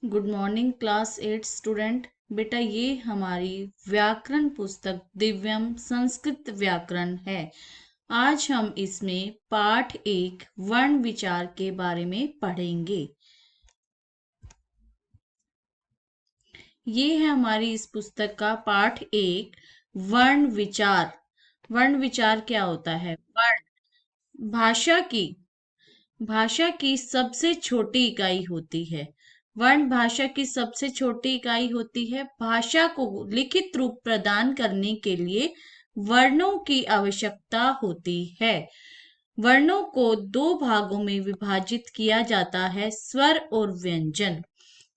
Good morning class 8 student. बेटा ये हमारी व्याकरण पुस्तक दिव्यम संस्कृत व्याकरण है। आज हम इसमें पाठ 1 वर्ण विचार के बारे में पढ़ेंगे। ये है हमारी इस पुस्तक का पाठ 1 वर्ण विचार। वर्ण विचार क्या होता है? वर्ण भाषा की सबसे छोटी इकाई होती है। वर्ण भाषा की सबसे छोटी इकाई होती है। भाषा को लिखित रूप प्रदान करने के लिए वर्णों की आवश्यकता होती है। वर्णों को दो भागों में विभाजित किया जाता है, स्वर और व्यंजन।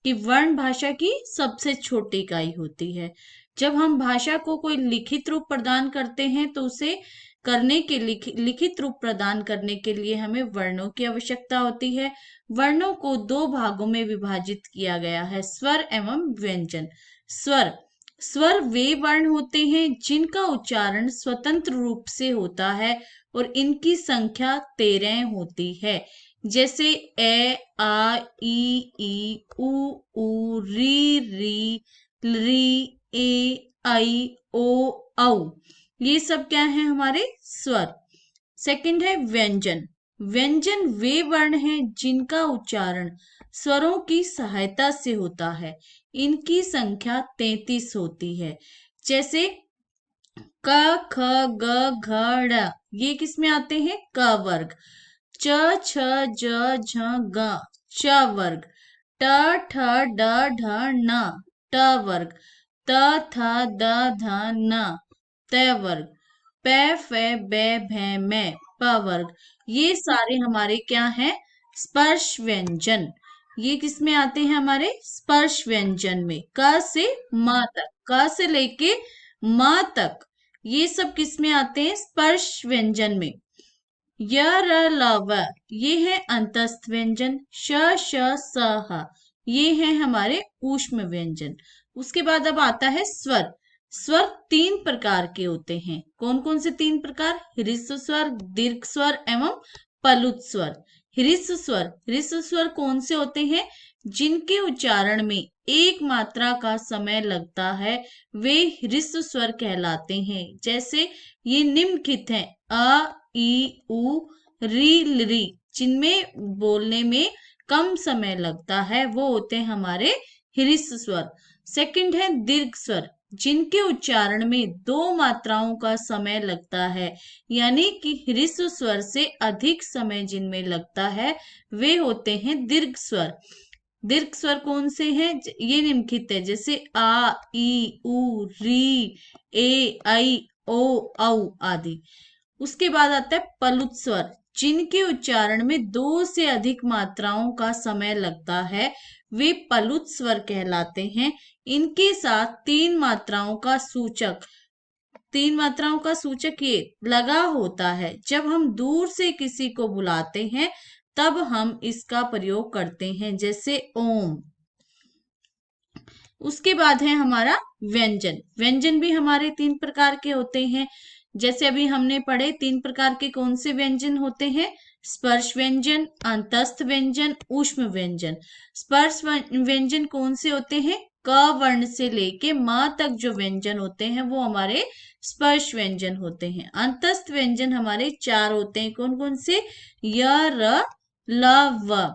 कि वर्ण भाषा की सबसे छोटी इकाई होती है। जब हम भाषा को कोई लिखित रूप प्रदान करते हैं तो उसे करने के लिखित रूप प्रदान करने के लिए हमें वर्णों की आवश्यकता होती है। वर्णों को दो भागों में विभाजित किया गया है, स्वर एवं व्यंजन। स्वर स्वर वे वर्ण होते हैं जिनका उच्चारण स्वतंत्र रूप से होता है और इनकी संख्या 13 होती है। जैसे ए, आ, ई, उ, री, ए, आई, ओ, औ। ये सब क्या है? हमारे स्वर। सेकंड है व्यंजन। व्यंजन वे वर्ण हैं जिनका उच्चारण स्वरों की सहायता से होता है। इनकी संख्या 33 होती है। जैसे क, ख, ग, घ, ड़। ये किस में आते हैं? क वर्ग। च, छ, ज, झ, ग च वर्ग। ट, ठ, ड, ढ, न ट वर्ग। त, थ, द, ध, न त वर्ग। प, फ, ब, भ, म प वर्ग। ये सारे हमारे क्या हैं? स्पर्श व्यंजन। ये किस में आते हैं? हमारे स्पर्श व्यंजन में। क से म तक, क से लेके म तक ये सब किस में आते हैं? स्पर्श व्यंजन में। य, र, ल, व ये है अंतस्थ व्यंजन। श, श, स, ह ये है हमारे ऊष्म व्यंजन। उसके बाद अब आता है स्वर। स्वर तीन प्रकार के होते हैं। कौन कौन से तीन प्रकार? ह्रस्व स्वर, दीर्घ स्वर एवं पलुत स्वर। ह्रस्व स्वर कौन से होते हैं? जिनके उच्चारण में एक मात्रा का समय लगता है, वे ह्रस्व स्वर कहलाते हैं। जैसे ये निम्नलिखित हैं: अ, ई, उ, री। जिनमें बोलने में कम समय लगता है वो होते हैं हमारे ह्रस्व स्वर। सेकंड है दीर्घ स्वर, जिनके उच्चारण में दो मात्राओं का समय लगता है, यानी कि ह्रस्व स्वर से अधिक समय जिनमें लगता है वे होते हैं दीर्घ स्वर। दीर्घ स्वर कौन से हैं? ये निम्नलिखित है। जैसे आ, ई, उ, री, ए, आई, ओ, औ आदि। उसके बाद आता है पलुत स्वर, जिनके उच्चारण में दो से अधिक मात्राओं का समय लगता है, वे पलुत स्वर कहलाते हैं। इनके साथ तीन मात्राओं का सूचक ये लगा होता है। जब हम दूर से किसी को बुलाते हैं तब हम इसका प्रयोग करते हैं, जैसे ओम। उसके बाद है हमारा व्यंजन। व्यंजन भी हमारे तीन प्रकार के होते हैं। जैसे अभी हमने पढ़े तीन प्रकार के कौन से व्यंजन होते हैं? स्पर्श व्यंजन, अंतस्थ व्यंजन, ऊष्म व्यंजन। स्पर्श व्यंजन कौन से होते हैं? क वर्ण से लेके म तक जो व्यंजन होते हैं वो हमारे स्पर्श व्यंजन होते हैं। अंतस्थ व्यंजन हमारे चार होते हैं। कौन कौन से? य, र, ल, व।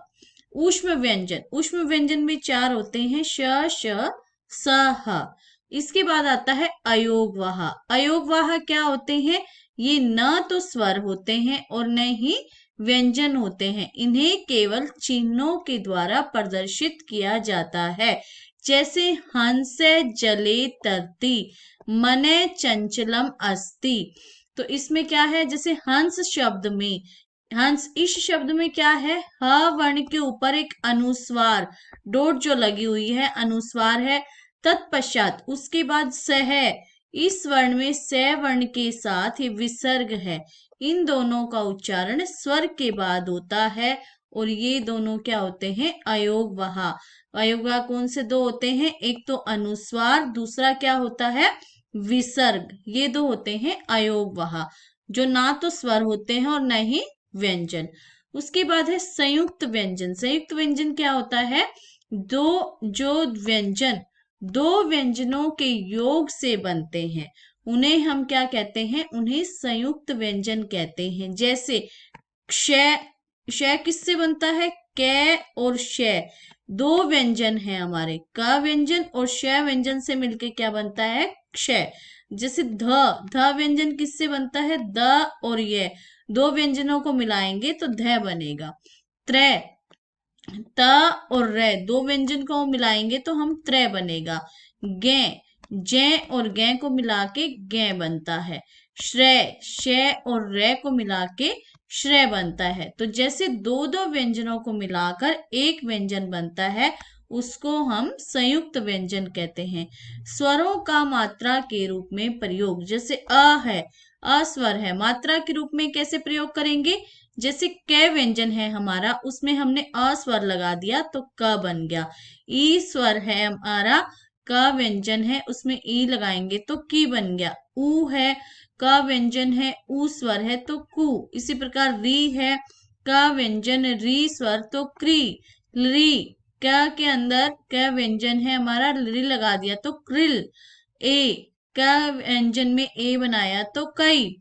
ऊष्म व्यंजन में चार होते हैं: श, श, स, ह। इसके बाद आता है अयोगवाह। अयोगवाह क्या होते हैं? ये न तो स्वर होते हैं और न ही व्यंजन होते हैं। इन्हें केवल चिन्हों के द्वारा प्रदर्शित किया जाता है। जैसे हंस जले तरती, मने चंचलम अस्ति। तो इसमें क्या है? जैसे हंस इस शब्द में क्या है? ह वर्ण के ऊपर एक अनुस्वार डोट जो लगी हुई है, अनुस्वार है। तत्पश्चात उसके बाद स है। इस वर्ण में स वर्ण के साथ ही विसर्ग है। इन दोनों का उच्चारण स्वर के बाद होता है और ये दोनों क्या होते हैं? अयोगवाह। अयोगवाह कौन से दो होते हैं? एक तो अनुस्वार, दूसरा क्या होता है? विसर्ग। ये दो होते हैं अयोगवाह, जो ना तो स्वर होते हैं और न ही व्यंजन। उसके बाद है संयुक्त व्यंजन। संयुक्त व्यंजन क्या होता है? जो व्यंजन दो व्यंजनों के योग से बनते हैं उन्हें हम क्या कहते हैं, उन्हें संयुक्त व्यंजन कहते हैं। जैसे क्षय, क्षय किससे बनता है, कै और शय, दो व्यंजन है हमारे, क व्यंजन और श व्यंजन से मिलके क्या बनता है, क्षय। जैसे ध व्यंजन किससे बनता है, द और ये, दो व्यंजनों को मिलाएंगे तो ध बनेगा। त्रय, त और रे, दो व्यंजन को मिलाएंगे तो हम त्रय बनेगा। गे, जै और गै को मिला के गै बनता है। श्रेय, शय और रे को मिला के श्रेय बनता है। तो जैसे दो दो व्यंजनों को मिलाकर एक व्यंजन बनता है उसको हम संयुक्त व्यंजन कहते हैं। स्वरों का मात्रा के रूप में प्रयोग, जैसे अ है, अ स्वर है, मात्रा के रूप में कैसे प्रयोग करेंगे, जैसे क व्यंजन है हमारा, उसमें हमने अ स्वर लगा दिया तो क बन गया। ई स्वर है हमारा, क व्यंजन है, उसमें ई लगाएंगे तो की बन गया। ऊ है, क व्यंजन है, ऊ स्वर है तो कु। इसी प्रकार री है, क व्यंजन री स्वर तो क्री। री, क के अंदर क व्यंजन है हमारा, री लगा दिया तो क्रिल। ए, क व्यंजन में ए बनाया तो कई।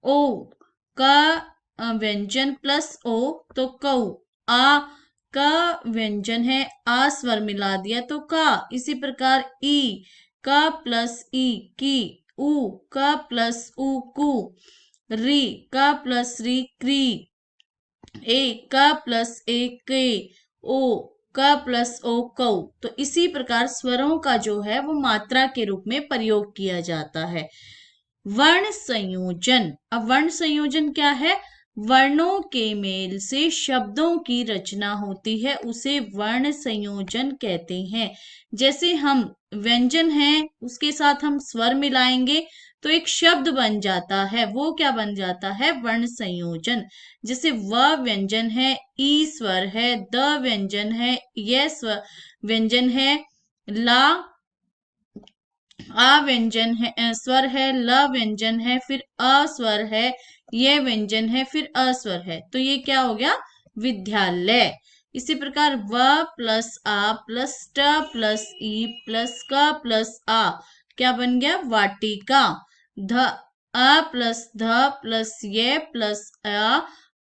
ओ, क व्यंजन प्लस ओ तो कौ। आ, का व्यंजन है, आ स्वर मिला दिया तो का। इसी प्रकार ई, का प्लस ई की। उ, का प्लस उ कु। री, का प्लस री क्री। ए, का प्लस ए के। ओ, का प्लस ओ कौ। तो इसी प्रकार स्वरों का जो है वो मात्रा के रूप में प्रयोग किया जाता है। वर्ण संयोजन, अब वर्ण संयोजन क्या है, वर्णों के मेल से शब्दों की रचना होती है, उसे वर्ण संयोजन कहते हैं। जैसे हम व्यंजन है उसके साथ हम स्वर मिलाएंगे तो एक शब्द बन जाता है, वो क्या बन जाता है, वर्ण संयोजन। जैसे व व्यंजन है, ई स्वर है, द व्यंजन है, ये स्वर व्यंजन है, ला आ व्यंजन है, स्वर है, ल व्यंजन है, फिर अ स्वर है, ये व्यंजन है, फिर अस्वर है। तो ये क्या हो गया, विद्यालय। इसी प्रकार व प्लस आ प्लस ट प्लस ई प्लस क प्लस आ क्या बन गया, वाटिका। ध, अ प्लस ध प्लस ये प्लस अ,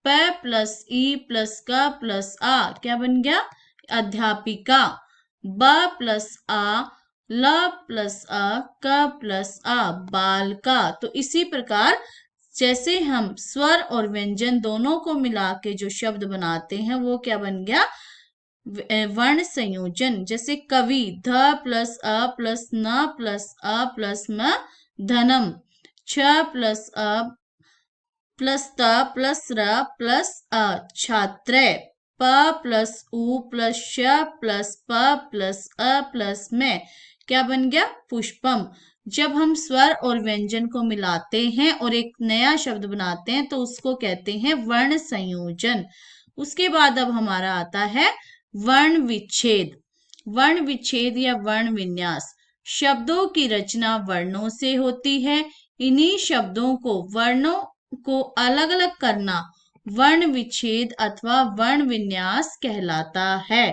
प प्लस ई प्लस क प्लस आ क्या बन गया, अध्यापिका। ब प्लस आ, ल प्लस अ, क प्लस आ, बालका। तो इसी प्रकार जैसे हम स्वर और व्यंजन दोनों को मिला के जो शब्द बनाते हैं वो क्या बन गया, वर्ण संयोजन। जैसे कवि, ध प्लस अ प्लस न प्लस अ प्लस म धनम। छ प्लस अ प्लस त प्लस र प्लस अ छात्र। प प्लस उ प्लस श प्लस प प्लस अ प्लस में क्या बन गया, पुष्पम। जब हम स्वर और व्यंजन को मिलाते हैं और एक नया शब्द बनाते हैं तो उसको कहते हैं वर्ण संयोजन। उसके बाद अब हमारा आता है वर्ण विच्छेद। वर्ण विच्छेद या वर्ण विन्यास, शब्दों की रचना वर्णों से होती है। इन्हीं शब्दों को वर्णों को अलग अलग करना वर्ण विच्छेद अथवा वर्ण विन्यास कहलाता है।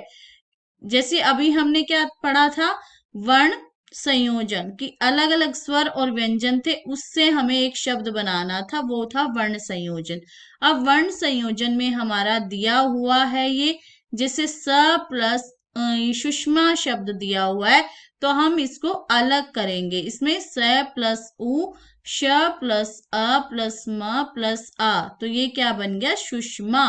जैसे अभी हमने क्या पढ़ा था, वर्ण संयोजन की अलग अलग स्वर और व्यंजन थे, उससे हमें एक शब्द बनाना था, वो था वर्ण संयोजन। अब वर्ण संयोजन में हमारा दिया हुआ है ये, जैसे स प्लस सुषमा शब्द दिया हुआ है तो हम इसको अलग करेंगे। इसमें स प्लस उ, श प्लस अ प्लस म प्लस आ, तो ये क्या बन गया, सुषमा।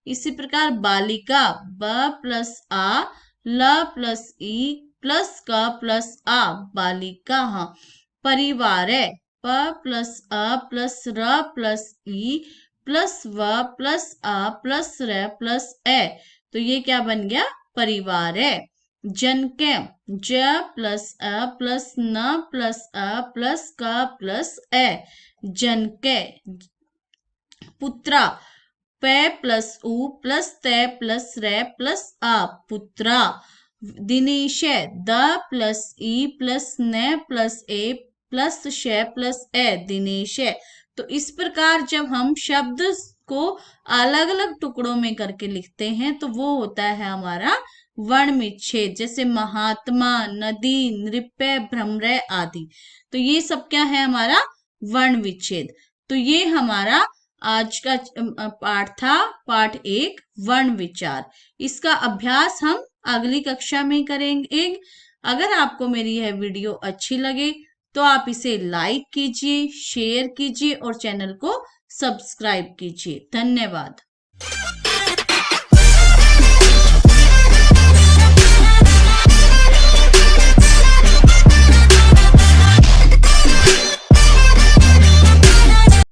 इसी प्रकार बालिका, ब प्लस आ, ल प्लस ई प्लस क प्लस आ, बालिका। हाँ, परिवार, प प्लस अ प्लस र प्लस ई प्लस व प्लस आ प्लस र प्लस ए, तो ये क्या बन गया, परिवार है। जनके, ज प्लस अ प्लस न प्लस अ प्लस क प्लस ए, जनके। पुत्रा, प प्लस उ प्लस त प्लस रे प्लस आ, पुत्रा। Dinesh, the plus E plus न प्लस ए प्लस श प्लस ए, दिनेश। तो इस प्रकार जब हम शब्द को अलग अलग टुकड़ों में करके लिखते हैं तो वो होता है हमारा वर्ण विच्छेद, जैसे महात्मा, नदी, नृत्य, भ्रमर आदि। तो ये सब क्या है हमारा वर्ण विच्छेद। तो ये हमारा आज का पाठ था, पाठ 1 वर्ण विचार। इसका अभ्यास हम अगली कक्षा में करेंगे। अगर आपको मेरी यह वीडियो अच्छी लगे तो आप इसे लाइक कीजिए, शेयर कीजिए और चैनल को सब्सक्राइब कीजिए। धन्यवाद।